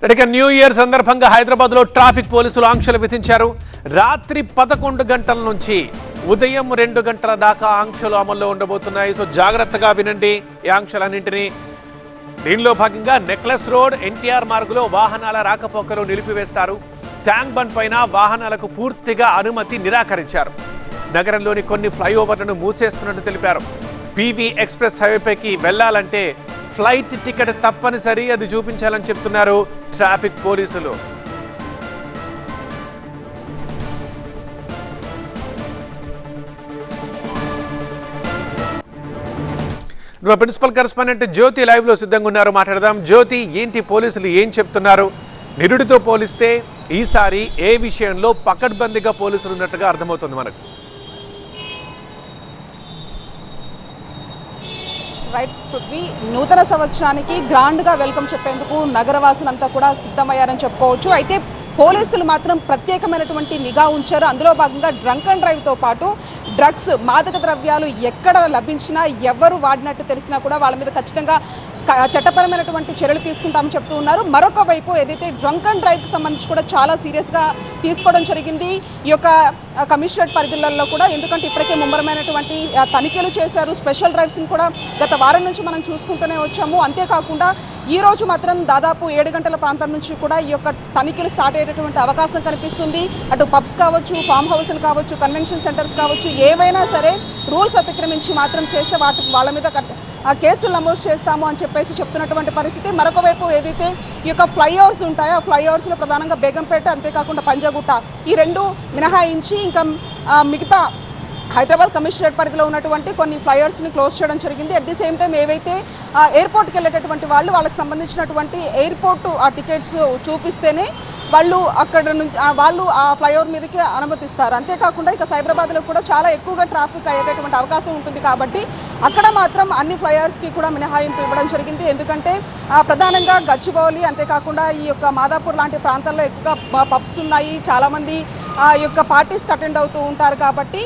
ఇక new year సందర్భంగా హైదరాబాద్ లో ట్రాఫిక్ పోలీసులు ఆంక్షలు విధించారు. రాత్రి 11 గంటల నుంచి ఉదయం 2 గంటల దాకా ఆంక్షలు అమల్లో ఉండబోతున్నాయి. సో జాగ్రత్తగా వినండి ఈ ఆంక్షలన్నింటినీ. దీనిలో భాగంగా నెక్లెస్ రోడ్, ఎన్టీఆర్ మార్గులో వాహనాల రాకపోకలు నిలిపివేస్తారు. ట్యాంక్ బండ్ పైన వాహనాలకు పూర్తిగా అనుమతి నిరాకరించారు. నగరంలోని కొన్ని ఫ్లైఓవర్లను మూసేస్తున్నట్టు తెలిపారు. పీవీ ఎక్స్ప్రెస్ హైవేపైకి వెళ్లాలంటే ఫ్లైట్ టికెట్ తప్పనిసరి, అది చూపించాలని చెప్తున్నారు ట్రాఫిక్ పోలీసులు. ప్రిన్సిపల్ కరెస్పాండెంట్ జ్యోతి లైవ్ లో సిద్ధంగా ఉన్నారు, మాట్లాడదాం. జ్యోతి, ఏంటి పోలీసులు ఏం చెప్తున్నారు? నిరుడితో పోలిస్తే ఈసారి ఏ విషయంలో పకడ్బందీగా పోలీసులు ఉన్నట్లుగా అర్థమవుతుంది మనకు? రైట్ పృథ్వీ, నూతన సంవత్సరానికి గ్రాండ్గా వెల్కమ్ చెప్పేందుకు నగరవాసులంతా కూడా సిద్ధమయ్యారని చెప్పుకోవచ్చు. అయితే పోలీసులు మాత్రం ప్రత్యేకమైనటువంటి నిఘా ఉంచారు. అందులో భాగంగా డ్రంక్ అండ్ డ్రైవ్తో పాటు డ్రగ్స్, మాదక ద్రవ్యాలు ఎక్కడ లభించినా, ఎవరు వాడినట్టు తెలిసినా కూడా వాళ్ళ మీద ఖచ్చితంగా చట్టపరమైనటువంటి చర్యలు తీసుకుంటామని చెప్తూ ఉన్నారు. మరొక వైపు ఏదైతే డ్రంక్ అండ్ డ్రైవ్కి సంబంధించి కూడా చాలా సీరియస్గా తీసుకోవడం జరిగింది ఈ యొక్క కమిషనరేట్ పరిధిలలో కూడా. ఎందుకంటే ఇప్పటికే ముమ్మరమైనటువంటి తనిఖీలు చేశారు. స్పెషల్ డ్రైవ్స్ని కూడా గత వారం నుంచి మనం చూసుకుంటూనే వచ్చాము. అంతేకాకుండా ఈ రోజు మాత్రం దాదాపు 7 గంటల ప్రాంతం నుంచి కూడా ఈ యొక్క తనిఖీలు స్టార్ట్ అయ్యేటటువంటి అవకాశం కనిపిస్తుంది. అటు పబ్స్ కావచ్చు, ఫామ్ హౌస్లు కావచ్చు, కన్వెన్షన్ సెంటర్స్ కావచ్చు, ఏవైనా సరే రూల్స్ అతిక్రమించి మాత్రం చేస్తే వాళ్ళ మీద కేసులు నమోదు చేస్తాము అని చెప్పేసి చెప్తున్నటువంటి పరిస్థితి. మరొక వైపు ఏదైతే ఈ యొక్క ఫ్లైఓవర్స్ ఉంటాయో ఆ ఫ్లైఓవర్స్లో ప్రధానంగా బేగంపేట, అంతేకాకుండా పంజాగుట్ట, ఈ రెండు మినహాయించి ఇంకా మిగతా హైదరాబాద్ కమిషనరేట్ పరిధిలో ఉన్నటువంటి కొన్ని ఫ్లైఓవర్స్ని క్లోజ్ చేయడం జరిగింది. అట్ ది సేమ్ టైం ఏవైతే ఎయిర్పోర్ట్కి వెళ్ళేటటువంటి వాళ్ళకి సంబంధించినటువంటి ఎయిర్పోర్ట్ ఆ టికెట్స్ చూపిస్తేనే వాళ్ళు అక్కడ నుంచి వాళ్ళు ఆ ఫ్లైఓవర్ మీదకి అనుమతిస్తారు. అంతేకాకుండా ఇక సైబరాబాద్లో కూడా చాలా ఎక్కువగా ట్రాఫిక్ అయ్యేటటువంటి అవకాశం ఉంటుంది కాబట్టి అక్కడ మాత్రం అన్ని ఫ్లైఓవర్స్కి కూడా మినహాయింపు ఇవ్వడం జరిగింది. ఎందుకంటే ప్రధానంగా గచ్చిబౌలి, అంతేకాకుండా ఈ యొక్క మాదాపూర్ లాంటి ప్రాంతాల్లో ఎక్కువగా పబ్స్ ఉన్నాయి. చాలామంది ఈ యొక్క పార్టీస్కి అటెండ్ అవుతూ ఉంటారు కాబట్టి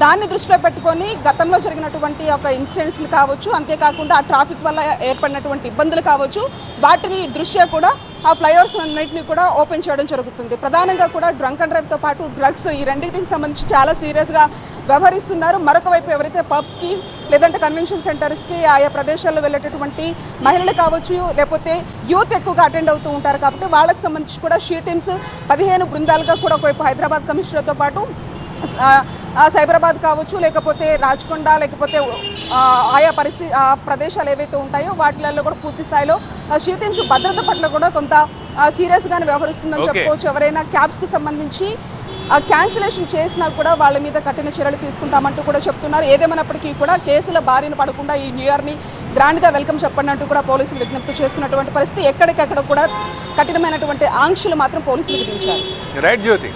దాన్ని దృష్టిలో పెట్టుకొని గతంలో జరిగినటువంటి ఒక ఇన్సిడెంట్స్ని కావచ్చు, అంతేకాకుండా ఆ ట్రాఫిక్ వల్ల ఏర్పడినటువంటి ఇబ్బందులు కావచ్చు, వాటిని దృష్ట్యా కూడా ఆ ఫ్లైఓవర్స్ అన్నింటినీ కూడా ఓపెన్ చేయడం జరుగుతుంది. ప్రధానంగా కూడా డ్రంక్ అండ్ డ్రైవ్తో పాటు డ్రగ్స్, ఈ రెండింటికి సంబంధించి చాలా సీరియస్గా వ్యవహరిస్తున్నారు. మరొక వైపు ఎవరైతే పబ్స్కి లేదంటే కన్వెన్షన్ సెంటర్స్కి ఆయా ప్రదేశాల్లో వెళ్ళేటటువంటి మహిళలు కావచ్చు, లేకపోతే యూత్ ఎక్కువగా అటెండ్ అవుతూ ఉంటారు కాబట్టి వాళ్ళకి సంబంధించి కూడా షీ టీమ్స్ 15 బృందాలుగా కూడా ఒకవైపు హైదరాబాద్ కమిషనర్తో పాటు సైబరాబాద్ కావచ్చు, లేకపోతే రాచకొండ, లేకపోతే ఆయా ప్రదేశాలు ఏవైతే ఉంటాయో వాటిలలో కూడా పూర్తి స్థాయిలో షీ టీమ్స్ భద్రత పట్ల కూడా కొంత సీరియస్గానే వ్యవహరిస్తుందని చెప్పుకోవచ్చు. ఎవరైనా క్యాబ్స్కి సంబంధించి క్యాన్సిలేషన్ చేసినా కూడా వాళ్ళ మీద కఠిన చర్యలు తీసుకుంటామంటూ కూడా చెప్తున్నారు. ఏదేమైనప్పటికీ కూడా కేసుల బారిన పడకుండా ఈ న్యూ ఇయర్ని గ్రాండ్గా వెల్కమ్ చెప్పండి కూడా పోలీసులు విజ్ఞప్తి చేస్తున్నటువంటి పరిస్థితి. ఎక్కడికక్కడ కూడా కఠినమైనటువంటి ఆంక్షలు మాత్రం పోలీసులు విధించారు. రైట్ జ్యోతి.